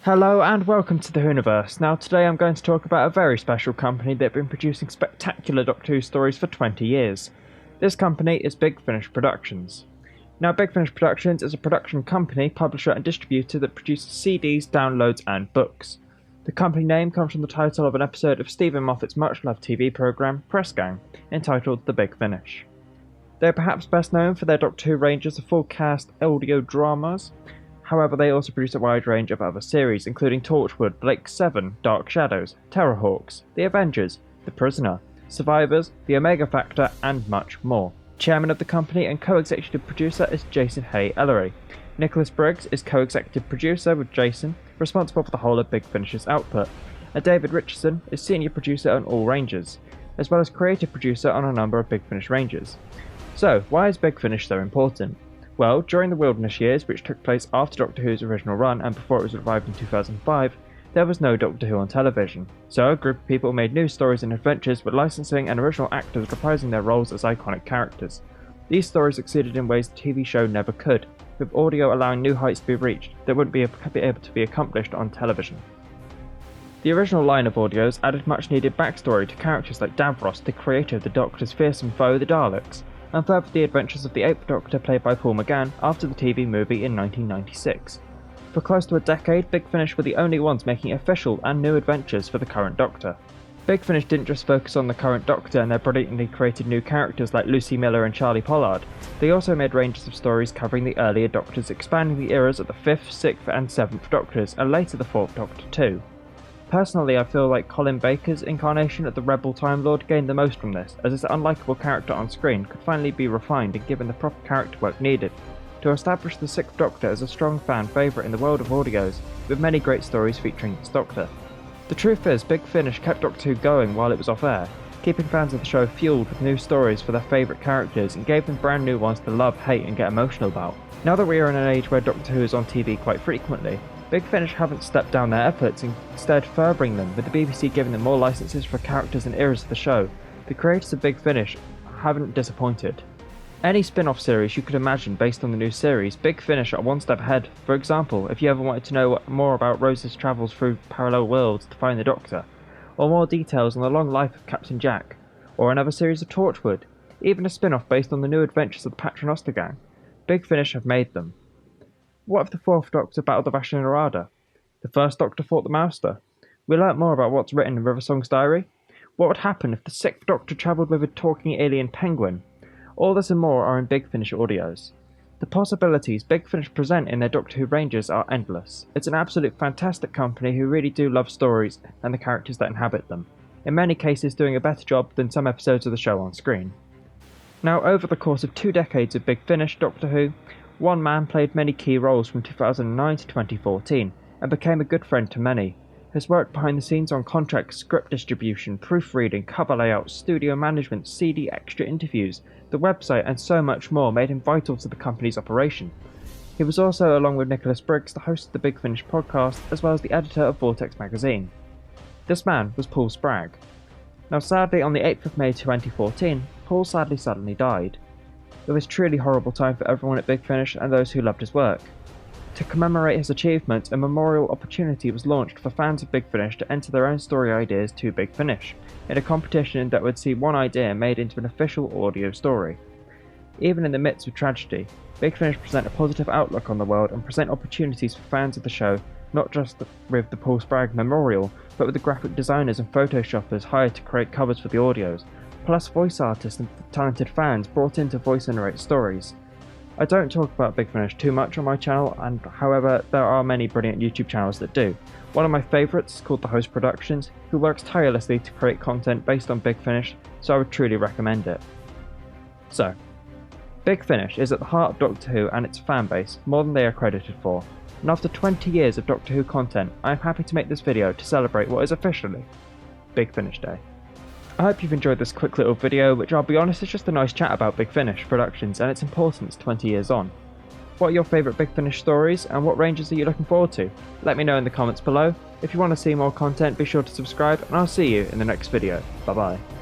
Hello and welcome to the Whoniverse. Now today I'm going to talk about a very special company that have been producing spectacular Doctor Who stories for 20 years. This company is Big Finish Productions. Now Big Finish Productions is a production company, publisher and distributor that produces CDs, downloads and books. The company name comes from the title of an episode of Stephen Moffat's much-loved TV programme, Press Gang, entitled The Big Finish. They are perhaps best known for their Doctor Who ranges of full-cast audio dramas. However, they also produce a wide range of other series, including Torchwood, Blake 7, Dark Shadows, Terrorhawks, The Avengers, The Prisoner, Survivors, The Omega Factor, and much more. Chairman of the company and co-executive producer is Jason Hay Ellery. Nicholas Briggs is co-executive producer with Jason, responsible for the whole of Big Finish's output, and David Richardson is senior producer on all ranges, as well as creative producer on a number of Big Finish ranges. So, why is Big Finish so important? Well, during the Wilderness years, which took place after Doctor Who's original run and before it was revived in 2005, there was no Doctor Who on television, so a group of people made new stories and adventures with licensing and original actors reprising their roles as iconic characters. These stories succeeded in ways the TV show never could, with audio allowing new heights to be reached that wouldn't be able to be accomplished on television. The original line of audios added much needed backstory to characters like Davros, the creator of the Doctor's fearsome foe, the Daleks, and furthered the adventures of the 8th Doctor played by Paul McGann after the TV movie in 1996. For close to a decade, Big Finish were the only ones making official and new adventures for the current Doctor. Big Finish didn't just focus on the current Doctor and their brilliantly created new characters like Lucy Miller and Charlie Pollard, they also made ranges of stories covering the earlier Doctors, expanding the eras of the 5th, 6th and 7th Doctors, and later the 4th Doctor too. Personally, I feel like Colin Baker's incarnation of the Rebel Time Lord gained the most from this, as this unlikable character on screen could finally be refined and given the proper character work needed to establish the 6th Doctor as a strong fan favourite in the world of audios, with many great stories featuring this Doctor. The truth is, Big Finish kept Doctor Who going while it was off air, keeping fans of the show fueled with new stories for their favourite characters and gave them brand new ones to love, hate and get emotional about. Now that we are in an age where Doctor Who is on TV quite frequently, Big Finish haven't stepped down their efforts, instead furthering them, with the BBC giving them more licenses for characters and eras of the show. The creators of Big Finish haven't disappointed. Any spin-off series you could imagine based on the new series, Big Finish are one step ahead. For example, if you ever wanted to know more about Rose's travels through parallel worlds to find the Doctor, or more details on the long life of Captain Jack, or another series of Torchwood, even a spin-off based on the new adventures of the Paternoster Gang, Big Finish have made them. What if the 4th Doctor battled the Vashta Nerada? The 1st Doctor fought the Master? We learnt more about what's written in River Song's diary. What would happen if the 6th Doctor travelled with a talking alien penguin? All this and more are in Big Finish audios. The possibilities Big Finish present in their Doctor Who ranges are endless. It's an absolute fantastic company who really do love stories and the characters that inhabit them, in many cases doing a better job than some episodes of the show on screen. Now, over the course of 2 decades of Big Finish Doctor Who, one man played many key roles from 2009 to 2014 and became a good friend to many. His work behind the scenes on contracts, script distribution, proofreading, cover layout, studio management, CD extra interviews, the website and so much more made him vital to the company's operation. He was also, along with Nicholas Briggs, the host of the Big Finish podcast as well as the editor of Vortex magazine. This man was Paul Spragg. Now sadly, on the 8th of May 2014, Paul sadly suddenly died. It was a truly horrible time for everyone at Big Finish and those who loved his work. To commemorate his achievements, a memorial opportunity was launched for fans of Big Finish to enter their own story ideas to Big Finish, in a competition that would see one idea made into an official audio story. Even in the midst of tragedy, Big Finish present a positive outlook on the world and present opportunities for fans of the show, not just with the Paul Spragg Memorial, but with the graphic designers and photoshoppers hired to create covers for the audios, plus voice artists and talented fans brought in to voice and narrate stories. I don't talk about Big Finish too much on my channel, and however, there are many brilliant YouTube channels that do. One of my favourites is called The Host Productions, who works tirelessly to create content based on Big Finish, so I would truly recommend it. So, Big Finish is at the heart of Doctor Who and its fan base, more than they are credited for, and after 20 years of Doctor Who content, I am happy to make this video to celebrate what is officially Big Finish Day. I hope you've enjoyed this quick little video, which I'll be honest is just a nice chat about Big Finish Productions and its importance 20 years on. What are your favourite Big Finish stories and what ranges are you looking forward to? Let me know in the comments below. If you want to see more content, be sure to subscribe and I'll see you in the next video. Bye bye.